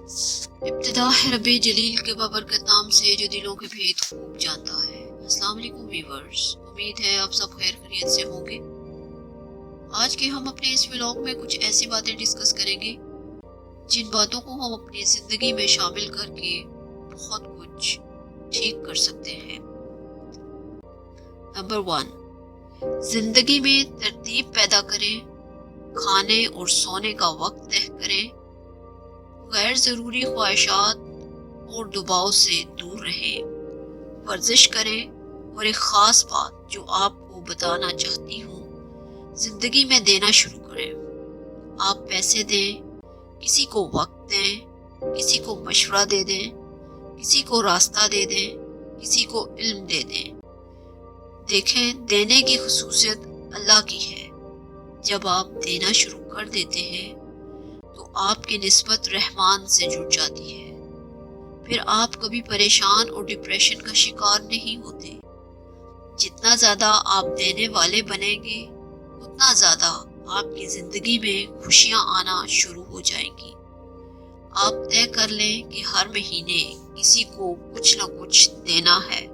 ابتدا ہے رب جلیل کے بابرکت نام سے جو دلوں کے بھید خوب جانتا ہے۔ السلام علیکم ویورز، امید ہے آپ سب خیر خیریت سے ہوں گے۔ آج کے ہم اپنے اس ولاگ میں کچھ ایسی باتیں ڈسکس کریں گے جن باتوں کو ہم اپنی زندگی میں شامل کر کے بہت کچھ ٹھیک کر سکتے ہیں۔ نمبر 1، زندگی میں ترتیب پیدا کریں، کھانے اور سونے کا وقت طے کریں، غیر ضروری خواہشات اور دباؤ سے دور رہیں، ورزش کریں، اور ایک خاص بات جو آپ کو بتانا چاہتی ہوں زندگی میں دینا شروع کریں۔ آپ پیسے دیں، کسی کو وقت دیں، کسی کو مشورہ دے دیں، کسی کو راستہ دے دیں، کسی کو علم دے دیں۔ دیکھیں، دینے کی خصوصیت اللہ کی ہے۔ جب آپ دینا شروع کر دیتے ہیں تو آپ کی نسبت رحمان سے جڑ جاتی ہے۔ پھر آپ کبھی پریشان اور ڈپریشن کا شکار نہیں ہوتے۔ جتنا زیادہ آپ دینے والے بنیں گے اتنا زیادہ آپ کی زندگی میں خوشیاں آنا شروع ہو جائیں گی۔ آپ طے کر لیں کہ ہر مہینے کسی کو کچھ نہ کچھ دینا ہے۔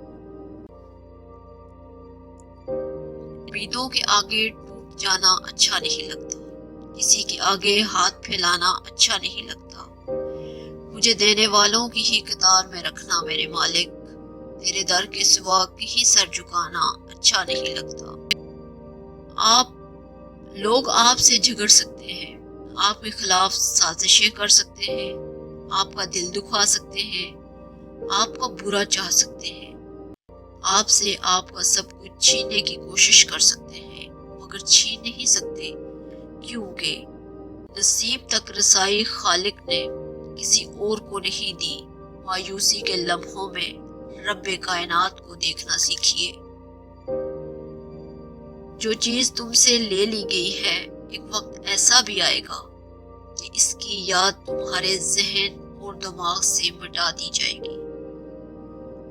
امیدوں کے آگے ٹوٹ جانا اچھا نہیں لگتا، کسی کے آگے ہاتھ پھیلانا اچھا نہیں لگتا۔ مجھے دینے والوں کی ہی قطار میں رکھنا میرے مالک، تیرے در کے سوا کہیں سر جھکانا اچھا نہیں لگتا۔ لوگ آپ سے جھگڑ سکتے ہیں، آپ کے خلاف سازشیں کر سکتے ہیں، آپ کا دل دکھا سکتے ہیں، آپ کا برا چاہ سکتے ہیں، آپ سے آپ کا سب کچھ چھیننے کی کوشش کر سکتے ہیں، مگر چھین نہیں سکتے، کیونکہ نصیب تک رسائی خالق نے کسی اور کو نہیں دی۔ مایوسی کے لمحوں میں رب کائنات کو دیکھنا سیکھیے۔ جو چیز تم سے لے لی گئی ہے، ایک وقت ایسا بھی آئے گا کہ اس کی یاد تمہارے ذہن اور دماغ سے مٹا دی جائے گی،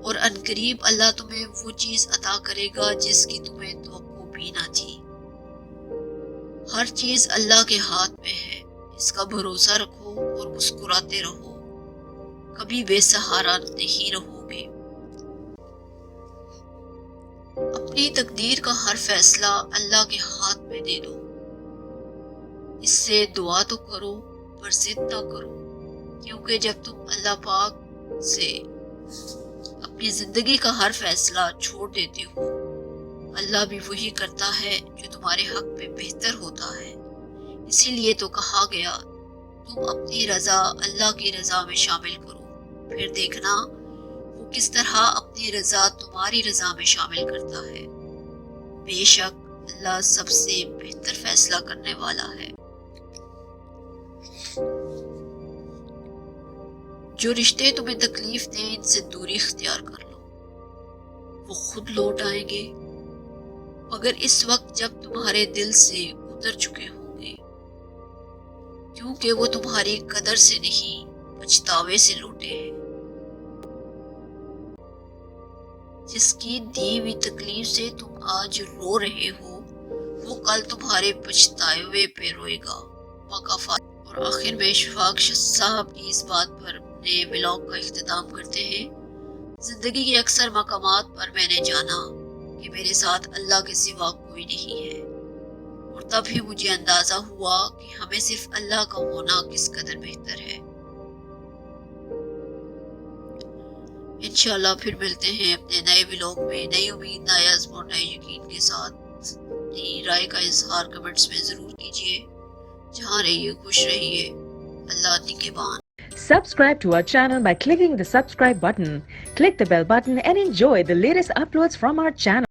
اور عنقریب اللہ تمہیں وہ چیز عطا کرے گا جس کی تمہیں توقع بھی نہ تھی۔ ہر چیز اللہ کے ہاتھ میں ہے، اس کا بھروسہ رکھو اور مسکراتے رہو، کبھی بے سہارا نہیں رہو گے۔ اپنی تقدیر کا ہر فیصلہ اللہ کے ہاتھ میں دے دو۔ اس سے دعا تو کرو پر ضد نہ کرو، کیونکہ جب تم اللہ پاک سے اپنی زندگی کا ہر فیصلہ چھوڑ دیتے ہو، اللہ بھی وہی کرتا ہے جو تمہارے حق میں بہتر ہوتا ہے۔ اسی لیے تو کہا گیا، تم اپنی رضا اللہ کی رضا میں شامل کرو، پھر دیکھنا وہ کس طرح اپنی رضا تمہاری رضا میں شامل کرتا ہے۔ بے شک اللہ سب سے بہتر فیصلہ کرنے والا ہے۔ جو رشتے تمہیں تکلیف دیں ان سے دوری اختیار کر لو، وہ خود لوٹ آئیں گے، مگر اس وقت جب تمہارے دل سے اتر چکے ہوں گے، کیونکہ وہ تمہاری قدر سے نہیں پچھتاوے سے لوٹے ہیں۔ جس کی دی ہوئی تکلیف سے تم آج رو رہے ہو، وہ کل تمہارے پچھتاوے پہ روئے گا۔ اور آخر میں اشفاق صاحب کی اس بات پر اپنے ولاگ کا اختتام کرتے ہیں، زندگی کے اکثر مقامات پر میں نے جانا کہ میرے ساتھ اللہ کے سوا کوئی نہیں ہے، اور تب ہی مجھے اندازہ ہوا کہ ہمیں صرف اللہ کا ہونا کس قدر بہتر ہے۔ انشاءاللہ پھر ملتے ہیں اپنے نئے ولاگ میں، نئی امید، نئے عزم اور نئے یقین کے ساتھ۔ اپنی رائے کا اظہار کمنٹس میں ضرور کیجیے۔ جہاں رہیے خوش رہیے، اللہ نگہبان۔ Subscribe to our channel by clicking the subscribe button. Click the bell button and enjoy the latest uploads from our channel.